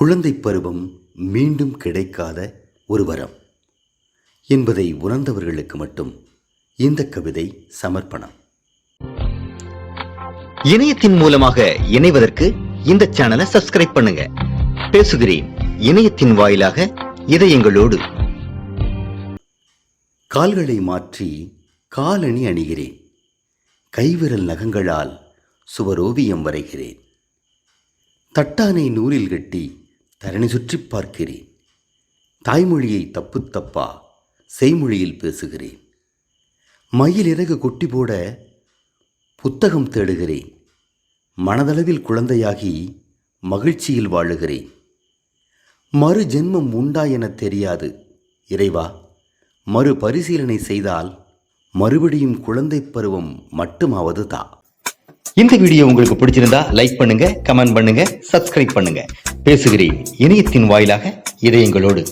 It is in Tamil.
குழந்தை பருவம் மீண்டும் கிடைக்காத ஒரு வரம் என்பதை உணர்ந்தவர்களுக்கு மட்டும் இந்த கவிதை சமர்ப்பணம். இணையத்தின் மூலமாக இணைவதற்கு இந்த சேனலை சப்ஸ்கிரைப் பண்ணுங்க. பேசுகிறேன் இணையத்தின் வாயிலாக இதயங்களோடு. கால்களை மாற்றி காலணி அணிகிறேன், கைவிரல் நகங்களால் சுவரோவியம் வரைகிறேன், தட்டானை நூலில் கட்டி தரணி சுற்றி பார்க்கிறேன், தாய்மொழியை தப்பு தப்பா செய்மொழியில் பேசுகிறேன், மயில் இறகு கொட்டி போட புத்தகம் தேடுகிறேன், மனதளவில் குழந்தையாகி மகிழ்ச்சியில் வாழுகிறேன். மறு ஜென்மம் உண்டா என தெரியாது இறைவா, மறு பரிசீலனை செய்தால் மறுபடியும் குழந்தை பருவம் மட்டுமாவது தா. இந்த வீடியோ உங்களுக்கு பிடிச்சிருந்தா லைக் பண்ணுங்க, கமெண்ட் பண்ணுங்க, சப்ஸ்கிரைப் பண்ணுங்க. பேசுகிறேன் இணையத்தின் வாயிலாக இதயங்களோடு.